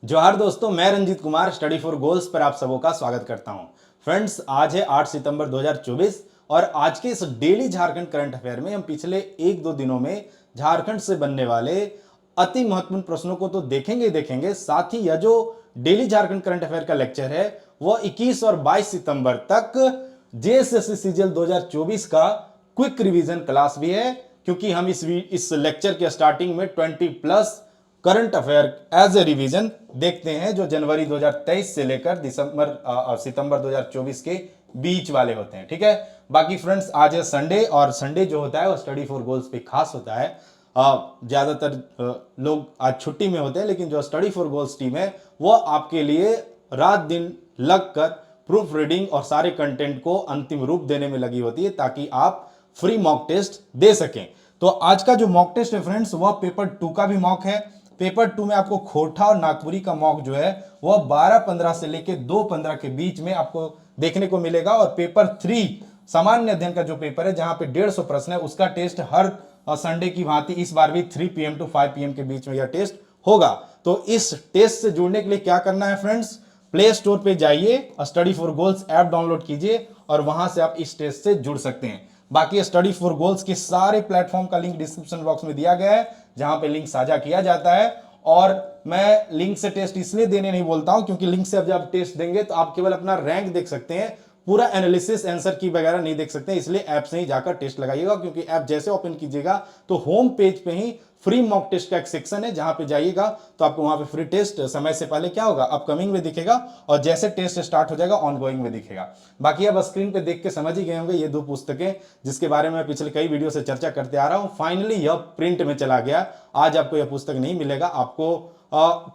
जोहार दोस्तों, मैं Ranjeet Kumar study for goals पर आप सबों का स्वागत करता हूं। फ्रेंड्स, आज है 8 सितंबर 2024 और आज के इस डेली झारखंड करंट अफेयर में हम पिछले एक दो दिनों में झारखंड से बनने वाले अति महत्वपूर्ण प्रश्नों को तो देखेंगे ही देखेंगे, साथ ही यह जो डेली झारखंड करंट अफेयर का लेक्चर है वह 21 और 22 सितंबर तक जेएसएससी सीजीएल 2024 का क्विक रिवीजन क्लास भी है, क्योंकि हम इस लेक्चर के स्टार्टिंग में 20 plus current affair as a revision देखते हैं जो जनवरी 2023 से लेकर सितंबर 2024 के बीच वाले होते हैं। ठीक है, बाकी फ्रेंड्स आज है संडे और संडे जो होता है वो स्टडी फॉर गोल्स पे खास होता है। ज्यादातर लोग आज छुट्टी में होते हैं, लेकिन जो स्टडी फॉर गोल्स टीम है वो आपके लिए रात दिन लगकर प्रूफ रीडिंग और सारे कंटेंट को अंतिम रूप देने में लगी होती है ताकि आप फ्री मॉक टेस्ट दे सकें। तो आज का जो मॉक टेस्ट है फ्रेंड्स वह पेपर 2 का भी मॉक है। पेपर 2 में आपको खोरठा और नागपुरी का मॉक जो है वह 12-15 से लेकर 2-15 के बीच में आपको देखने को मिलेगा। और पेपर 3 सामान्य अध्ययन का जो पेपर है जहां पे 150 प्रश्न है उसका टेस्ट हर संडे की भांति इस बार भी 3 PM to 5 PM के बीच में यह टेस्ट होगा। तो इस टेस्ट से जुड़ने के लिए क्या करना है फ्रेंड्स, प्ले स्टोर पे जाइए, study for goals app download कीजिए और वहां से आप इस टेस्ट से जुड़ सकते हैं। बाकी स्टडी फॉर गोल्स के सारे प्लेटफॉर्म का लिंक डिस्क्रिप्शन बॉक्स में दिया गया है जहां पे लिंक साझा किया जाता है। और मैं लिंक से टेस्ट इसलिए देने नहीं बोलता हूं क्योंकि लिंक से अब जब टेस्ट देंगे तो आप केवल अपना रैंक देख सकते हैं, पूरा एनालिसिस आंसर की वगैरह नहीं देख सकते। इसलिए ऐप से ही जाकर टेस्ट लगाइएगा, क्योंकि ऐप जैसे ओपन कीजिएगा तो होम पेज पे ही फ्री मॉक टेस्ट का एक सेक्शन है जहां पे जाइएगा तो आपको वहां पे फ्री टेस्ट समय से पहले क्या होगा अपकमिंग में दिखेगा और जैसे टेस्ट स्टार्ट हो जाएगा ऑनगोइंग में दिखेगा। बाकी अब स्क्रीन पे देख के समझ ही गए होंगे ये दो पुस्तकें जिसके बारे में पिछले कई वीडियो से चर्चा करते आ रहा हूं, फाइनली यह प्रिंट में चला गया। आज आपको यह पुस्तक नहीं मिलेगा, आपको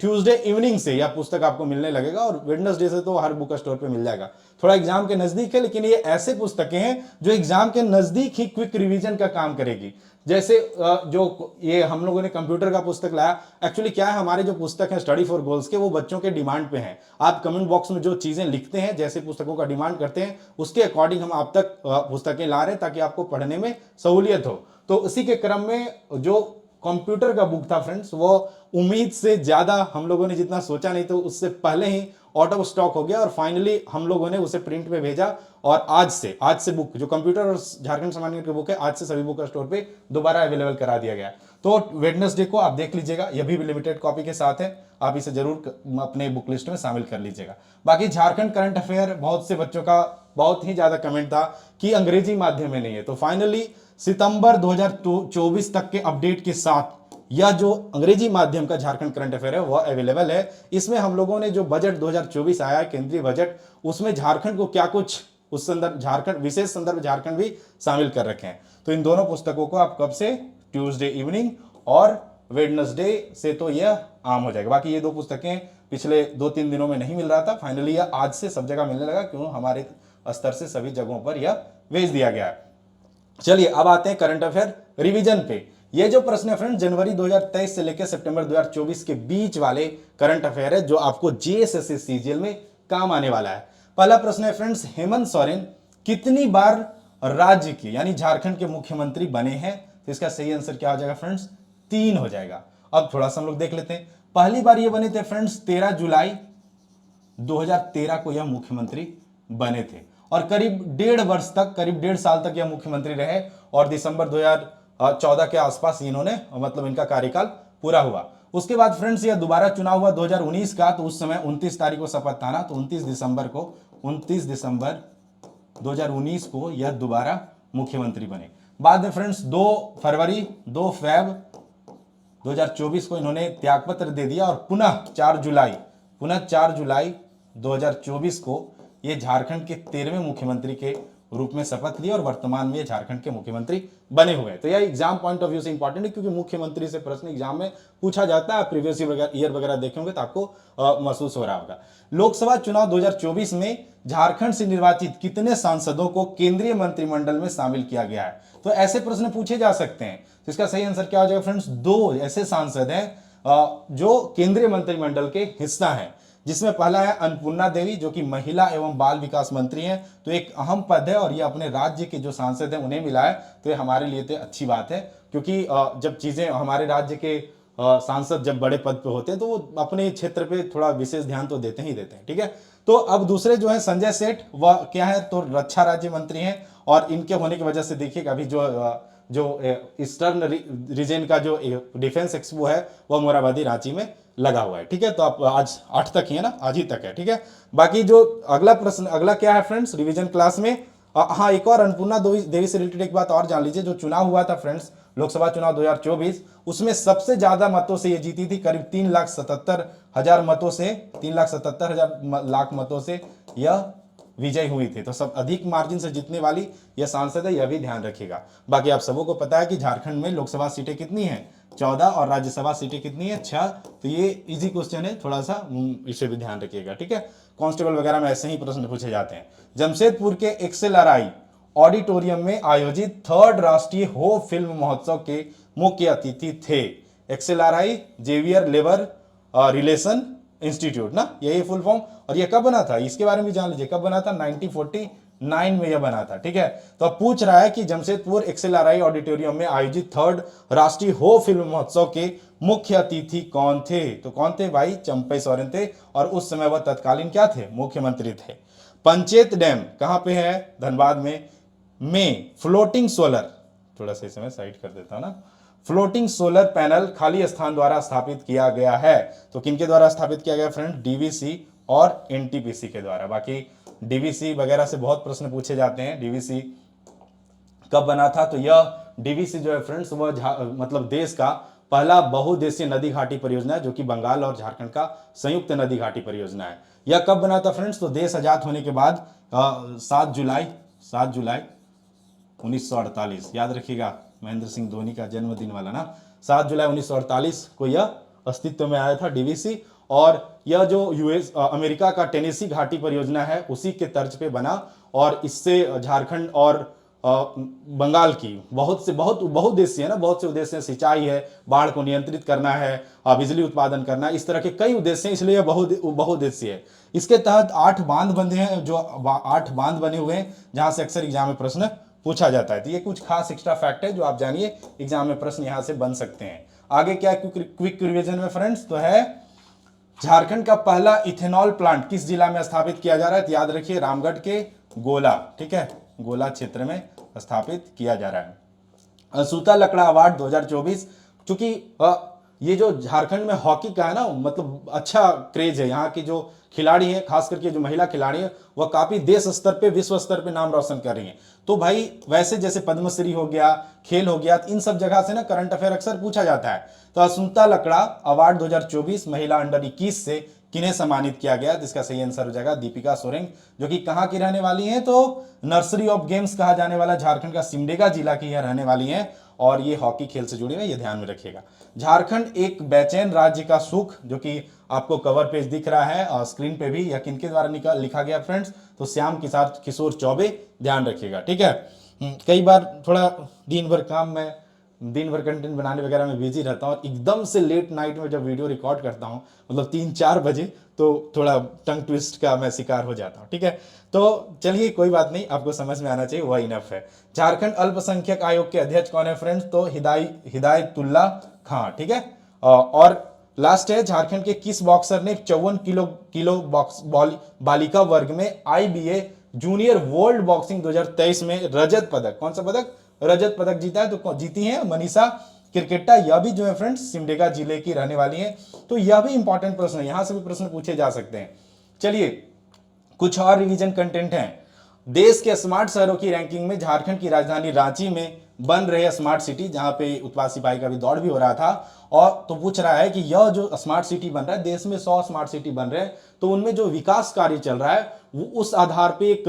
ट्यूसडे इवनिंग से यह पुस्तक आपको मिलने लगेगा और वेडनेसडे से तो हर बुक स्टोर पे मिल जाएगा। थोड़ा एग्जाम के नजदीक है, लेकिन ये ऐसे पुस्तकें हैं जो एग्जाम के नजदीक ही क्विक रिवीजन का काम करेगी। जैसे जो ये हम लोगों ने कंप्यूटर का पुस्तक लाया, एक्चुअली क्या है हमारे जो पुस्तक है स्टडी फॉर गोल्स के वो बच्चों के डिमांड पे हैं। आप कमेंट बॉक्स में जो चीजें लिखते हैं जैसे पुस्तकों का डिमांड करते हैं उसके अकॉर्डिंग हम आप तक पुस्तकें ला रहे हैं ताकि आपको पढ़ने में सहूलियत हो। तो इसी के क्रम में जो कंप्यूटर का बुक था फ्रेंड्स वो उम्मीद से ज्यादा हम लोगों ने जितना सोचा नहीं तो उससे पहले ही आउट ऑफ स्टॉक हो गया और फाइनली हम लोगों ने उसे प्रिंट में भेजा। और आज से बुक जो कंप्यूटर और झारखंड सामान्य की बुक है आज से सभी बुक स्टोर पे दोबारा अवेलेबल करा दिया गया। तो वेडनेसडे को आप देख लीजिएगा, यह भी लिमिटेड कॉपी के साथ है, आप इसे जरूर अपने बुक लिस्ट में शामिल कर लीजिएगा। बाकी झारखंड करंट अफेयर बहुत से बच्चों का बहुत ही ज्यादा कमेंट था कि अंग्रेजी माध्यम में नहीं है, तो फाइनली सितंबर 2024 तक के अपडेट के साथ यह जो अंग्रेजी माध्यम का झारखंड करंट अफेयर है वह अवेलेबल है। इसमें हम लोगों ने जो बजट 2024 आया है केंद्रीय बजट, उसमें झारखंड को क्या कुछ उस संदर्भ झारखंड विशेष संदर्भ झारखंड भी शामिल कर रखे हैं। तो इन दोनों पुस्तकों को आप कब से, ट्यूसडे इवनिंग और वेडनेसडे से तो यह आम हो जाएगा। बाकी ये दो पुस्तकें पिछले 2-3 दिनों में नहीं मिल रहा था, फाइनली यह आज से सब जगह मिलने लगा क्यों हमारे स्तर से सभी जगहों पर यह भेज दिया गया है। चलिए अब आते हैं करंट अफेयर रिवीजन पे। ये जो प्रश्न है फ्रेंड जनवरी 2023 से लेकर सितंबर 2024 के बीच वाले करंट अफेयर है जो आपको जेएसएससी सीजीएल में काम आने वाला है। पहला प्रश्न है फ्रेंड्स, हेमंत सोरेन कितनी बार राज्य के यानी झारखंड के मुख्यमंत्री बने हैं? तो इसका सही आंसर क्या हो जाएगा फ्रेंड्स, 3 हो जाएगा। अब थोड़ा सा हम लोग देख लेते हैं। पहली बार ये बने थे फ्रेंड्स 13 जुलाई 2013 को यह मुख्यमंत्री बने थे और करीब 1.5 वर्ष तक, करीब 1.5 साल तक यह मुख्यमंत्री रहे और दिसंबर 2014 के आसपास इन्होंने मतलब इनका कार्यकाल पूरा हुआ। उसके बाद फ्रेंड्स यह दोबारा चुनाव हुआ 2019 का, तो उस समय 29 तारीख को शपथ था ना, तो 29 दिसंबर 2019 को यह दोबारा मुख्यमंत्री बने। बाद में फ्रेंड्स 2 फरवरी 2024 को इन्होंने त्यागपत्र दे दिया और पुनः 4 जुलाई 2024 को ये झारखंड के 13वें मुख्यमंत्री के रूप में शपथ ली और वर्तमान में झारखंड के मुख्यमंत्री बने हुए हैं। तो यह एग्जाम पॉइंट ऑफ व्यू से इंपॉर्टेंट है क्योंकि मुख्यमंत्री से प्रश्न एग्जाम में पूछा जाता है। प्रीवियस ईयर वगैरह देखेंगे तो आपको महसूस हो रहा होगा। लोकसभा चुनाव 2024 में झारखंड से निर्वाचित कितने सांसदों को केंद्रीय मंत्रिमंडल में शामिल किया गया है? तो ऐसे प्रश्न पूछे जा सकते हैं। तो इसका सही आंसर क्या हो जाएगा फ्रेंड्स, 2 ऐसे सांसद हैं जो केंद्रीय मंत्रिमंडल के हिस्सा हैं, जिसमें पहला है अन्नपूर्णा देवी जो कि महिला एवं बाल विकास मंत्री हैं। तो एक अहम पद है और ये अपने राज्य के जो सांसद हैं उन्हें मिला है, तो ये हमारे लिए तो अच्छी बात है क्योंकि जब चीजें हमारे राज्य के सांसद जब बड़े पद पे होते हैं तो वो अपने क्षेत्र पे थोड़ा विशेष ध्यान तो देते ही देते हैं, ठीक है। तो अब दूसरे जो है संजय सेठ, वह क्या है, तो रक्षा राज्य मंत्री हैं, और इनके होने की वजह से देखिएगा अभी जो ईस्टर्न रीजन का जो डिफेंस एक्सपो है वह मोराबादी रांची में लगा हुआ है, ठीक है। तो आप आज 8 तक ही है ना, आज ही तक है, ठीक है। बाकी जो अगला प्रश्न, अगला क्या है फ्रेंड्स, रिवीजन क्लास में हाँ, एक और अन्नपूर्णा देवी से रिलेटेड एक बात और जान लीजिए। जो चुनाव हुआ था फ्रेंड्स, लोकसभा चुनाव 2024, उसमें सबसे ज्यादा मतों से ये जीती थी, करीब 3,77,000 मतों से, 3,77,000 मतों से यह विजय हुई थी। तो सब अधिक मार्जिन से जीतने वाली यह सांसद है, यह भी ध्यान रखिएगा। बाकी आप सबों को पता है कि झारखंड में लोकसभा सीटें कितनी हैं, 14, और राज्यसभा सीटें कितनी है, 6। तो ये इजी क्वेश्चन है, थोड़ा सा इसे भी ध्यान रखिएगा, ठीक है। कांस्टेबल वगैरह में ऐसे ही प्रश्न पूछे जाते हैं। जमशेदपुर के एक्सएलआरआई ऑडिटोरियम में आयोजित 3rd राष्ट्रीय हो फिल्म महोत्सव के मुख्य अतिथि थे। XLRI Xavier labour relations institute ना, यही फुल फॉर्म। और ये कब बना था, इसके बारे में जान लीजिए, कब बना था, 1949 में यह बना था, ठीक है। तो अब पूछ रहा है कि जमशेदपुर एक्सएलआरआई ऑडिटोरियम में आयोजित 3rd राष्ट्रीय हो फिल्म महोत्सव के मुख्य अतिथि कौन थे। तो कौन थे भाई, चंपई सोरेन थे, और उस समय वह तत्कालीन क्या थे, मुख्यमंत्री थे। पंचेत डैम कहां पे है, धनबाद में फ्लोटिंग सोलर, थोड़ा सा समय साइड कर देता हूं ना, फ्लोटिंग सोलर पैनल खाली स्थान द्वारा स्थापित किया गया है। तो किनके द्वारा स्थापित किया गया फ्रेंड, डीवीसी और एनटीपीसी के द्वारा। बाकी डीवीसी वगैरह से बहुत प्रश्न पूछे जाते हैं, डीवीसी कब बना था। तो यह डीवीसी जो है फ्रेंड्स, वह मतलब देश का पहला बहुउद्देशीय नदी घाटी परियोजना है, जो कि बंगाल और झारखंड का संयुक्त नदी घाटी परियोजना है। यह कब बना था फ्रेंड्स, तो देश आजाद होने के बाद 7 जुलाई 1948, याद रखिएगा, महेंद्र सिंह धोनी का जन्मदिन वाला ना, 7 जुलाई 1948 को यह अस्तित्व में आया था डीवीसी। और यह जो अमेरिका का टेनेसी घाटी परियोजना है उसी के तर्ज पे बना, और इससे झारखंड और बंगाल की बहुउद्देशीय है ना, बहुत से उद्देश्य, सिंचाई है, बाढ़ को नियंत्रित करना है, बिजली उत्पादन करना है, इस तरह के कई उद्देश्य हैं, इसलिए बहुउद्देशीय है। इसके तहत 8 बांध बंधे हैं, जो 8 बांध बने हुए हैं, जहां से अक्सर एग्जाम में प्रश्न पूछा जाता है। तो ये कुछ खास एक्स्ट्रा फैक्ट है जो आप जानिए, एग्जाम में प्रश्न यहां से बन सकते हैं। आगे क्या क्विक रिवीजन में फ्रेंड्स, तो है झारखंड का पहला इथेनॉल प्लांट किस जिला में स्थापित किया जा रहा है, तो याद रखिए रामगढ़ के गोला, ठीक है, गोला क्षेत्र में स्थापित किया जा रहा है। सूता लकड़ा अवार्ड 2024, चूंकि ये जो झारखंड में हॉकी का है ना, मतलब अच्छा क्रेज है, यहाँ की जो खिलाड़ी हैं, खास करके जो महिला खिलाड़ी है, वह काफी देश स्तर पे, विश्व स्तर पे नाम रोशन कर रही हैं। तो भाई वैसे जैसे पद्मश्री हो गया, खेल हो गया, इन सब जगह से ना करंट अफेयर अक्सर पूछा जाता है। तो असुंता लकड़ा अवार्ड 2024 महिला अंडर 21 से किन्हें सम्मानित किया गया, जिसका सही आंसर हो जाएगा दीपिका सोरेंग, जो कि कहां की रहने वाली हैं, तो नर्सरी ऑफ गेम्स कहा जाने वाला झारखंड का सिमडेगा जिला की यह रहने वाली हैं, और ये हॉकी खेल से जुड़ी हुई है, ये ध्यान में रखिएगा। झारखंड एक बेचैन राज्य का सुख, जो कि आपको कवर पेज दिख रहा है और स्क्रीन पे भी, यह किनके द्वारा लिखा गया फ्रेंड्स, तो श्याम किशोर चौबे, ध्यान रखिएगा, ठीक है। कई बार थोड़ा दिन भर कंटेंट बनाने वगैरह में बिजी रहता हूँ, और एकदम से लेट नाइट में जब वीडियो रिकॉर्ड करता हूँ, मतलब 3-4 बजे, तो थोड़ा टंग ट्विस्ट का मैं शिकार हो जाता हूँ, ठीक है। तो चलिए कोई बात नहीं, आपको समझ में आना चाहिए, वह इनफ है। झारखंड अल्पसंख्यक आयोग के अध्यक्ष कौन है फ्रेंड्स, तो हिदायतुल्ला खां, ठीक है। और लास्ट है, झारखंड के किस बॉक्सर ने 54 किलो बालिका वर्ग में IBA जूनियर वर्ल्ड बॉक्सिंग 2023 में रजत पदक, कौन सा पदक, रजत पदक जीता है, तो जीती है मनीषा क्रिकेटा। यह भी जो है फ्रेंड्स सिमडेगा जिले की रहने वाली है। तो यह भी इंपॉर्टेंट प्रश्न है, यहां से भी प्रश्न पूछे जा सकते हैं। चलिए कुछ और रिवीजन कंटेंट है। देश के स्मार्ट शहरों की रैंकिंग में झारखंड की राजधानी रांची में बन रहे स्मार्ट सिटी, जहां पे उत्पाद सिपाही का भी दौड़ भी हो रहा था, और तो पूछ रहा है कि यह जो स्मार्ट सिटी बन रहा है, देश में 100 स्मार्ट सिटी बन रहे हैं, तो उनमें जो विकास कार्य चल रहा है वो उस आधार पे एक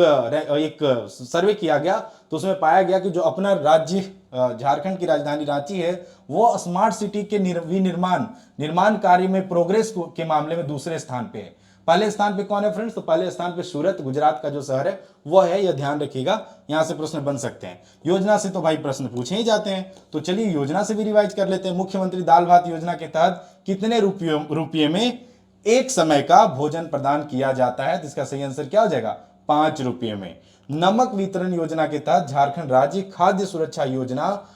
सर्वे किया गया, तो उसमें पाया गया कि जो अपना राज्य झारखंड की राजधानी रांची है, वो स्मार्ट सिटी के निर्माण कार्य में प्रोग्रेस के मामले में दूसरे स्थान पे है। पहले स्थान पे कौन है फ्रेंड्स, तो पहले स्थान पे सूरत, गुजरात का जो शहर है वो है, यह ध्यान रखिएगा, यहां से प्रश्न बन सकते हैं। योजना से तो भाई प्रश्न पूछे ही जाते हैं, तो चलिए योजना से भी रिवाइज कर लेते हैं। मुख्यमंत्री दाल भात योजना के तहत कितने रुपये में एक समय का भोजन प्रदान किया जाता है, जिसका सही आंसर क्या हो जाएगा, 5 रुपये में। नमक वितरण योजना के तहत झारखंड राज्य खाद्य सुरक्षा योजना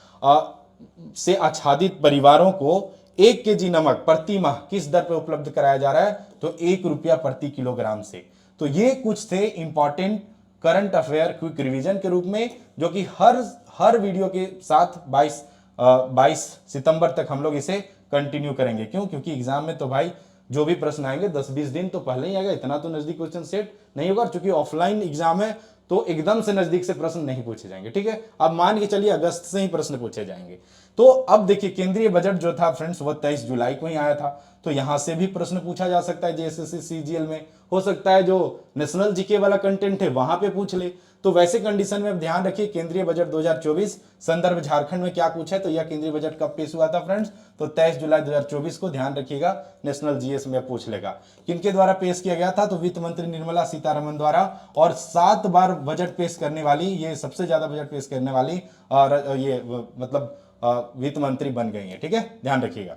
से आच्छादित परिवारों को 1 kg नमक प्रति माह किस दर पर उपलब्ध कराया जा रहा है? तो 1 रुपया प्रति किलोग्राम से। तो ये कुछ थे important current affair quick revision के रूप में, जो कि हर वीडियो के साथ 22 सितंबर तक हम लोग इसे कंटिन्यू करेंगे। क्यों? क्योंकि एग्जाम में तो भाई जो भी प्रश्न आएंगे 10-20 दिन तो पहले ही आएगा, इतना तो नजदीक क्वेश्चन सेट नहीं होगा। चूंकि ऑफलाइन एग्जाम है तो एकदम से नजदीक से प्रश्न नहीं पूछे जाएंगे, ठीक है। अब मान के चलिए अगस्त से ही प्रश्न पूछे जाएंगे। तो अब देखिए केंद्रीय बजट जो था फ्रेंड्स वह 23 जुलाई को ही आया था, तो यहां से भी प्रश्न पूछा जा सकता है जेएसएससी सीजीएल में। हो सकता है जो नेशनल जीके वाला कंटेंट है वहां पे पूछ ले। तो वैसे कंडीशन में ध्यान रखिए केंद्रीय बजट 2024 संदर्भ झारखंड में क्या पूछा है। तो यह केंद्रीय बजट कब पेश हुआ था फ्रेंड्स? तो 23 जुलाई 2024 को, ध्यान रखिएगा, नेशनल जीएस में पूछ लेगा। किनके द्वारा पेश किया गया था? तो वित्त मंत्री निर्मला सीतारमण द्वारा। और 7 बार बजट पेश करने वाली, ये सबसे ज्यादा बजट पेश करने वाली ये मतलब वित्त मंत्री बन गई है, ठीक है, ध्यान रखिएगा।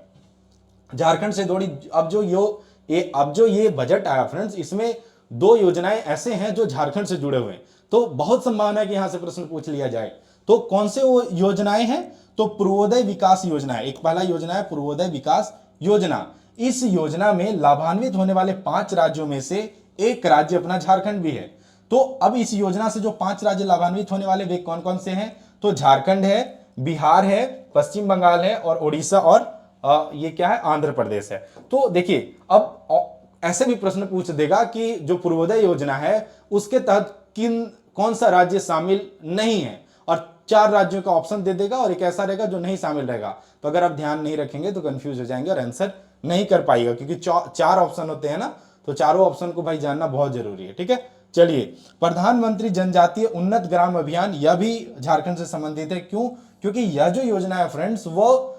झारखंड से जोड़ी अब जो ये बजट आया फ्रेंड्स, इसमें 2 योजनाएं ऐसे हैं जो झारखंड से जुड़े हुए हैं, तो बहुत संभावना है कि यहां से प्रश्न पूछ लिया जाए। तो कौन से वो योजनाएं हैं? तो पूर्वोदय विकास योजना है। एक पहला योजना है पूर्वोदय विकास योजना। इस योजना में लाभान्वित होने वाले 5 राज्यों में से एक राज्य अपना झारखंड भी है। तो अब इस योजना से जो 5 राज्य लाभान्वित होने वाले वे कौन कौन से हैं? तो झारखंड है, बिहार है, पश्चिम बंगाल है और उड़ीसा और ये क्या है? आंध्र प्रदेश है। तो देखिए अब ऐसे भी प्रश्न पूछ देगा कि जो पूर्वोदय योजना है उसके तहत कौन सा राज्य शामिल नहीं है, और 4 राज्यों का ऑप्शन दे देगा और एक ऐसा रहेगा जो नहीं शामिल रहेगा। तो अगर आप ध्यान नहीं रखेंगे तो कंफ्यूज हो जाएंगे और आंसर नहीं कर पाएगा, क्योंकि 4 ऑप्शन होते हैं ना, तो चारों ऑप्शन को भाई जानना बहुत जरूरी है, ठीक है। चलिए, प्रधानमंत्री जनजातीय उन्नत ग्राम अभियान, यह भी झारखंड से संबंधित है। क्यों? क्योंकि यह जो योजना है फ्रेंड्स, वो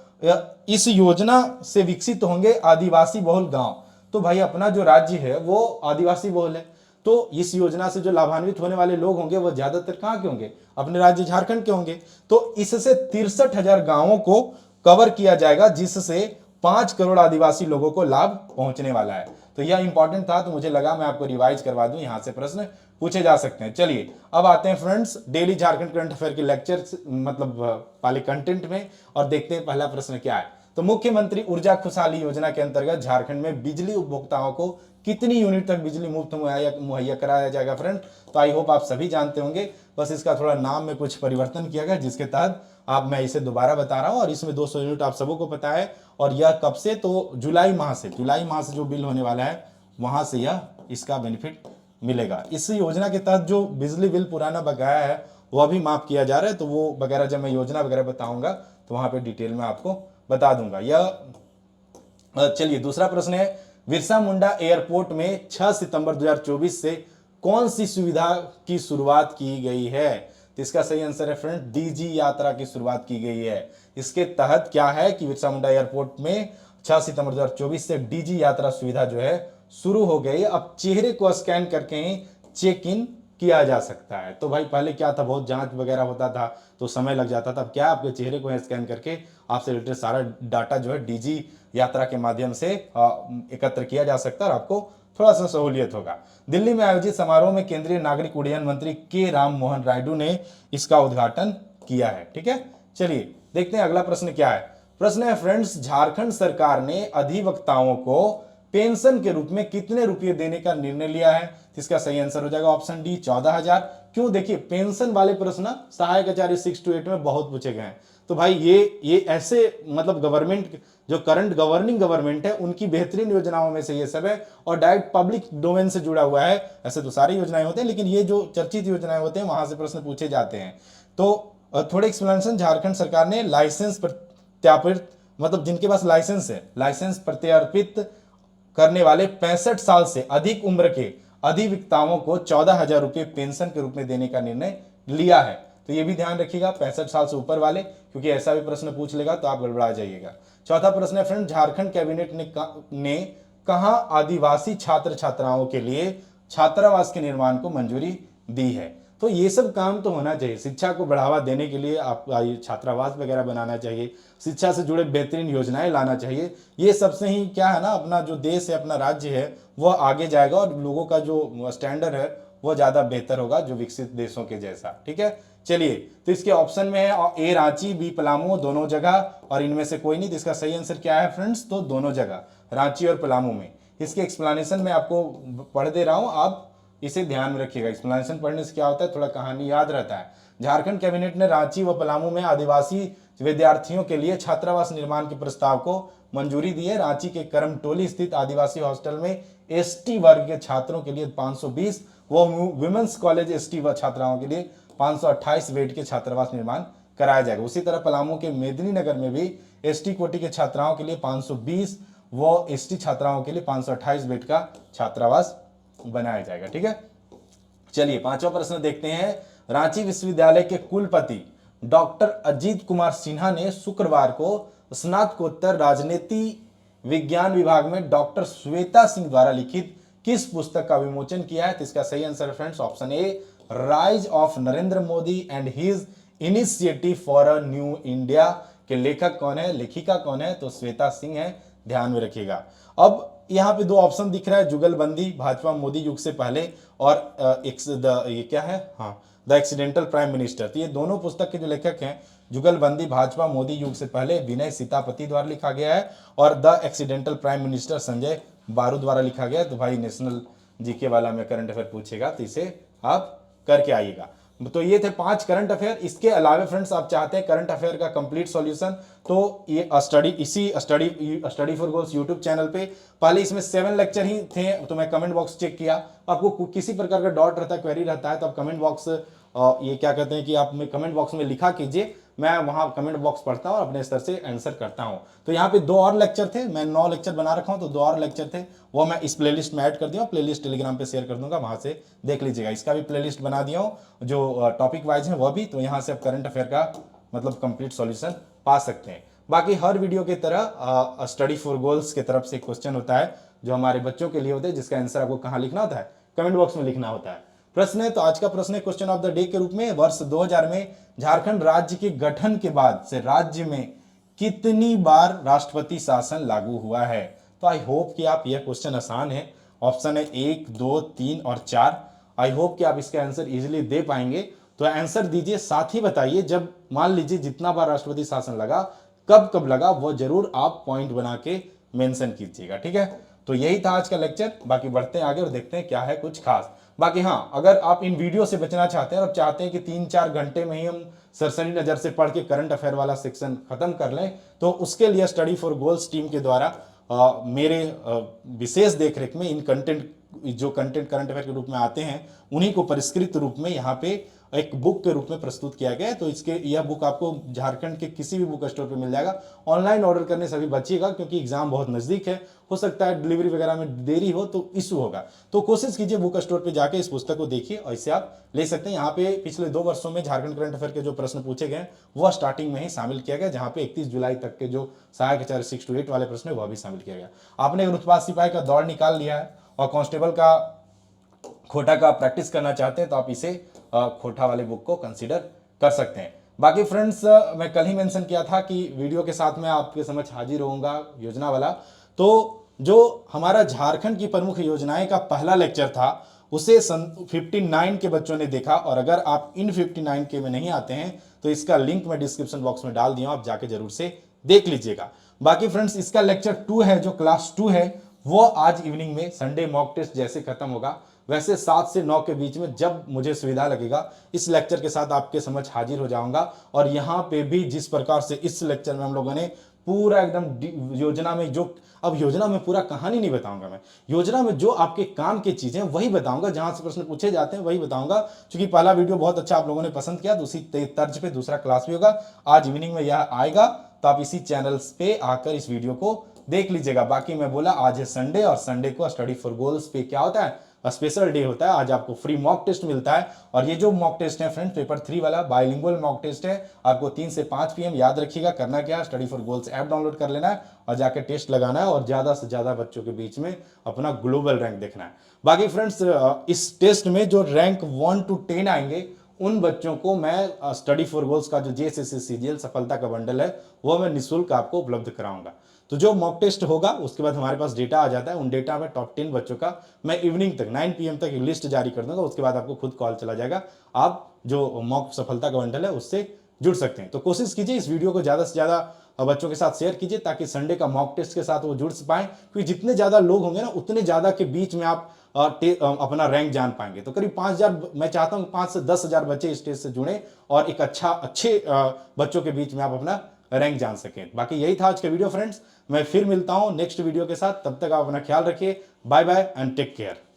इस योजना से विकसित होंगे आदिवासी बहुल गांव। तो भाई अपना जो राज्य है वो आदिवासी बहुल है, तो इस योजना से जो लाभान्वित होने वाले लोग होंगे वो ज्यादातर कहां के होंगे? अपने राज्य झारखंड के होंगे। तो इससे 63,000 गांवों को कवर किया जाएगा, जिससे 5 करोड़ आदिवासी लोगों को लाभ पहुंचने वाला है। तो यह इंपॉर्टेंट था, तो मुझे लगा मैं आपको रिवाइज करवा दूं, यहां से प्रश्न पूछे जा सकते हैं। चलिए अब आते हैं friends daily Jharkhand current affair के लेक्चर मतलब वाले कंटेंट में, और देखते हैं पहला प्रश्न क्या है। तो मुख्यमंत्री ऊर्जा खुशहाली योजना के अंतर्गत झारखंड में बिजली उपभोक्ताओं को कितनी यूनिट तक बिजली मुफ्त मुहैया कराया जाएगा फ्रेंड? तो आई होप आप सभी जानते होंगे, बस इसका थोड़ा नाम में कुछ परिवर्तन किया गया, जिसके तहत मैं इसे दोबारा बता रहा हूं। और इसमें 200 यूनिट आप सबों को पता है, और यह कब से? तो जुलाई माह से जो बिल होने वाला है वहां से यह इसका बेनिफिट मिलेगा। इस योजना के तहत जो बिजली बिल पुराना बकाया है वह भी माफ किया जा रहा है। तो वो वगैरह जब मैं योजना वगैरह बताऊंगा तो वहां पे डिटेल में आपको बता दूंगा। यह चलिए दूसरा प्रश्न है, बिरसा मुंडा एयरपोर्ट में 6 सितंबर 2024 से कौन सी सुविधा की शुरुआत की गई है? तो इसका सही आंसर है फ्रेंड, डीजी यात्रा की शुरुआत की गई है। इसके तहत क्या है कि बिरसा मुंडा एयरपोर्ट में 6 सितंबर 2024 से डीजी यात्रा सुविधा जो है शुरू हो गई। अब चेहरे को स्कैन करके ही चेक इन किया जा सकता है। तो भाई पहले क्या था, बहुत जांच वगैरह होता था तो समय लग जाता था। अब क्या आपके चेहरे को स्कैन करके आपसे रिलेटेड सारा डाटा जो है डीजी यात्रा के माध्यम से एकत्र किया जा सकता है और आपको थोड़ा सा सहूलियत होगा। दिल्ली में आयोजित समारोह में केंद्रीय नागरिक उड्डयन मंत्री के राम मोहन नायडू ने इसका उद्घाटन किया है, ठीक है। चलिए देखते हैं अगला प्रश्न क्या है। प्रश्न है फ्रेंड्स, झारखंड सरकार ने अधिवक्ताओं को पेंशन के रूप में कितने रुपए देने का निर्णय लिया है? इसका सही आंसर हो जाएगा ऑप्शन डी, 14,000। क्यों? देखिए पेंशन वाले प्रश्न सहायक आचार्य 6 to 8 में बहुत पूछे गए हैं। तो भाई ये ऐसे मतलब गवर्नमेंट जो करंट गवर्निंग गवर्नमेंट है उनकी बेहतरीन योजनाओं में से ये सब है, और डायरेक्ट पब्लिक डोमेन से जुड़ा हुआ है। ऐसे तो सारी योजनाएं होते हैं, लेकिन ये जो चर्चित योजनाएं होते हैं वहां से प्रश्न पूछे जाते हैं। तो थोड़े एक्सप्लेनेशन, झारखंड सरकार ने लाइसेंस प्रत्यापित मतलब जिनके पास लाइसेंस है, लाइसेंस प्रत्यार्पित करने वाले 65 साल से अधिक उम्र के अधिवक्ताओं को 14,000 रुपए पेंशन के रूप में देने का निर्णय लिया है। तो ये भी ध्यान रखिएगा 65 साल से ऊपर वाले, क्योंकि ऐसा भी प्रश्न पूछ लेगा तो आप गड़बड़ा जाइएगा। चौथा प्रश्न है फ्रेंड, झारखंड कैबिनेट ने कहां आदिवासी छात्र छात्राओं के लिए छात्रावास के निर्माण को मंजूरी दी है? तो ये सब काम तो होना चाहिए। शिक्षा को बढ़ावा देने के लिए आप छात्रावास वगैरह बनाना चाहिए, शिक्षा से जुड़े बेहतरीन योजनाएं लाना चाहिए। ये सबसे ही क्या है ना, अपना जो देश है, अपना राज्य है, वह आगे जाएगा और लोगों का जो स्टैंडर्ड है वो ज़्यादा बेहतर होगा, जो विकसित देशों के जैसा। ठीक है, चलिए, तो इसके ऑप्शन में है ए रांची, बी पलामू, दोनों जगह, और इनमें से कोई नहीं। तो इसका सही आंसर क्या है फ्रेंड्स? तो दोनों जगह, रांची और पलामू में। इसके एक्सप्लेनेशन मैं आपको पढ़ दे रहा हूं, आप इसे ध्यान में रखिएगा। एक्सप्लेनेशन पढ़ने से क्या होता है, थोड़ा कहानी याद रहता है। झारखंड कैबिनेट ने रांची व पलामू में आदिवासी विद्यार्थियों के लिए छात्रावास निर्माण के प्रस्ताव को मंजूरी दी है। रांची के करमटोली स्थित आदिवासी हॉस्टल में एसटी वर्ग के छात्रों के लिए 520 व वुमेन्स कॉलेज एसटी व छात्राओं के लिए 528 बेड के छात्रावास निर्माण कराया जाएगा। उसी तरह पलामू के मेदिनीनगर में भी एसटी कोटि के छात्राओं के लिए 520 व एसटी छात्राओं के लिए 528 बेड का छात्रावास बनाया जाएगा। ठीक है, चलिए पांचवा प्रश्न देखते हैं। रांची विश्वविद्यालय के कुलपति डॉक्टर अजीत कुमार सिन्हा ने शुक्रवार को स्नातकोत्तर राजनीति विज्ञान विभाग में डॉक्टर श्वेता सिंह द्वारा लिखित किस पुस्तक का विमोचन किया है? तो इसका सही answer friends option A, rise of Narendra Modi and his initiative for a new India के लेखक कौन है, लेखिका कौन है? तो श्वेता सिंह है, ध्यान में रखिएगा। अब यहाँ पे दो ऑप्शन दिख रहा है, जुगलबंदी भाजपा मोदी युग से पहले, और ये क्या है, हाँ, द एक्सीडेंटल प्राइम मिनिस्टर। तो ये दोनों पुस्तक के जो लेखक हैं, जुगलबंदी भाजपा मोदी युग से पहले विनय सीतापति द्वारा लिखा गया है, और the accidental prime minister Sanjay बारू द्वारा लिखा गया है। तो भाई नेशनल जीके वाला में करंट अफेयर पूछेगा तो इसे आप करके आइएगा। तो ये थे 5 करंट अफेयर। इसके अलावा फ्रेंड्स आप चाहते हैं करंट अफेयर का कंप्लीट सॉल्यूशन, तो ये study for goals YouTube channel पे पहले इसमें 7 लेक्चर ही थे। तो मैं कमेंट बॉक्स चेक किया, आपको किसी प्रकार का डाउट रहता है, क्वेरी रहता है, तो आप कमेंट बॉक्स ये क्या कहते हैं कि आप कमेंट बॉक्स में लिखा कीजिए, मैं वहां कमेंट बॉक्स पढ़ता हूं और अपने स्तर से आंसर करता हूं। तो यहाँ पे 2 और लेक्चर थे, मैं 9 लेक्चर बना रखा हूं, तो 2 और लेक्चर थे, वो मैं इस प्लेलिस्ट में ऐड कर दिया हूं। प्लेलिस्ट टेलीग्राम पे शेयर कर दूंगा, वहां से देख लीजिएगा। इसका भी प्लेलिस्ट बना दिया हूं, जो टॉपिक वाइज है वह भी, तो यहाँ से आप करंट अफेयर का मतलब कंप्लीट सॉल्यूशन पा सकते हैं। बाकी हर वीडियो की तरह स्टडी फॉर गोल्स की तरफ से क्वेश्चन होता है जो हमारे बच्चों के लिए होते हैं, जिसका आंसर आपको कहाँ लिखना होता है, कमेंट बॉक्स में लिखना होता है। प्रश्न है, तो आज का प्रश्न है क्वेश्चन ऑफ द डे के रूप में, वर्ष 2000 में झारखंड राज्य के गठन के बाद से राज्य में कितनी बार राष्ट्रपति शासन लागू हुआ है? तो आई होप कि आप, यह क्वेश्चन आसान है, ऑप्शन है 1, 2, 3 और 4। आई होप कि आप इसका आंसर इजीली दे पाएंगे। तो आंसर दीजिए, साथ ही बताइए जब मान लीजिए जितना बार राष्ट्रपति शासन लगा, कब कब लगा, वो जरूर आप पॉइंट बना के मेंशन कीजिएगा। ठीक है, तो यही था आज का लेक्चर। बाकी बढ़ते हैं आगे और देखते हैं क्या है कुछ खास। बाकी हाँ, अगर आप इन वीडियो से बचना चाहते हैं और चाहते हैं कि 3-4 घंटे में ही हम सरसरी नज़र से पढ़ के करंट अफेयर वाला सेक्शन खत्म कर लें, तो उसके लिए स्टडी फॉर गोल्स टीम के द्वारा मेरे विशेष देखरेख में इन कंटेंट, जो कंटेंट करंट अफेयर के रूप में आते हैं, उन्हीं को परिष्कृत रूप में यहाँ पे एक बुक के रूप में प्रस्तुत किया गया है। तो यह बुक आपको झारखंड के किसी भी बुक स्टोर पे मिल जाएगा। ऑनलाइन ऑर्डर करने से भी बचिएगा, क्योंकि एग्जाम बहुत नजदीक है, हो सकता है डिलीवरी वगैरह में देरी हो तो इशू होगा। तो कोशिश कीजिए बुक स्टोर पे जाके इस पुस्तक को देखिए, और इसे आप ले सकते हैं। यहाँ पे पिछले 2 वर्षों में झारखंड करंट अफेयर के जो प्रश्न पूछे गए वह स्टार्टिंग में ही शामिल किया गया, जहाँ पे 31 जुलाई तक के जो सहायक आचार्य 6 to 8 वाले प्रश्न है वह भी शामिल किया गया। आपने अगर उत्पाद सिपाही का दौड़ निकाल लिया है और कांस्टेबल का खोटा का प्रैक्टिस करना चाहते हैं, तो आप इसे खोटा वाले बुक को कंसीडर कर सकते हैं। बाकी फ्रेंड्स, मैं कल ही मेंशन किया था कि वीडियो के साथ मैं आपके समझ हाजिर होऊंगा योजना वाला। तो जो हमारा झारखंड की प्रमुख योजनाएं का पहला लेक्चर था, उसे 59 के बच्चों ने देखा, और अगर आप इन 59 के में नहीं आते हैं तो इसका लिंक मैं डिस्क्रिप्शन बॉक्स में डाल दिया हूं, आप जाके जरूर से देख लीजिएगा। बाकी फ्रेंड्स, इसका लेक्चर 2 है, जो क्लास 2 है, वो आज इवनिंग में संडे मॉक टेस्ट जैसे खत्म होगा वैसे 7 से 9 के बीच में जब मुझे सुविधा लगेगा, इस लेक्चर के साथ आपके समझ हाजिर हो जाऊंगा। और यहाँ पे भी जिस प्रकार से इस लेक्चर में हम लोगों ने पूरा एकदम योजना में, जो अब योजना में पूरा कहानी नहीं बताऊंगा मैं, योजना में जो आपके काम की चीजें वही बताऊंगा, जहां से प्रश्न पूछे जाते हैं वही बताऊंगा। क्योंकि पहला वीडियो बहुत अच्छा आप लोगों ने पसंद किया, तो उसी तर्ज पे दूसरा क्लास भी होगा। आज इवनिंग में यह आएगा, तो आप इसी चैनल पे आकर इस वीडियो को देख लीजिएगा। बाकी मैं बोला आज है संडे, और संडे को स्टडी फॉर गोल्स पे क्या होता है, स्पेशल डे होता है। आज आपको फ्री मॉक टेस्ट मिलता है, और ये जो मॉक टेस्ट है फ्रेंड, पेपर 3 वाला बाइलिंगुअल मॉक टेस्ट है। आपको 3 से 5 PM याद रखिएगा। करना क्या है, study for goals app download कर लेना है और जाके टेस्ट लगाना है, और ज्यादा से ज्यादा बच्चों के बीच में अपना ग्लोबल रैंक देखना है। बाकी फ्रेंड्स, इस टेस्ट में जो रैंक 1 to 10 आएंगे, उन बच्चों को मैं स्टडी फॉर गोल्स का जो JSS CGL सफलता का बंडल है, वो मैं निःशुल्क आपको उपलब्ध कराऊंगा। तो जो मॉक टेस्ट होगा उसके बाद हमारे पास डेटा आ जाता है, उन डेटा में टॉप 10 बच्चों का मैं इवनिंग तक 9 PM तक लिस्ट जारी कर दूंगा। उसके बाद आपको खुद कॉल चला जाएगा, आप जो मॉक सफलता का बंडल है उससे जुड़ सकते हैं। तो कोशिश कीजिए इस वीडियो को ज़्यादा से ज़्यादा बच्चों के साथ शेयर कीजिए ताकि संडे का मॉक टेस्ट के साथ वो जुड़ पाएं, क्योंकि जितने ज़्यादा लोग होंगे ना उतने ज़्यादा के बीच में आप अपना रैंक जान पाएंगे। तो करीब 5,000, मैं चाहता हूँ 5 से 10,000 बच्चे इस टेस्ट से जुड़े और एक अच्छे बच्चों के बीच में आप अपना रैंक जान सकें। बाकी यही था आज का वीडियो फ्रेंड्स, मैं फिर मिलता हूँ नेक्स्ट वीडियो के साथ, तब तक आप अपना ख्याल रखिए। Bye bye and take care.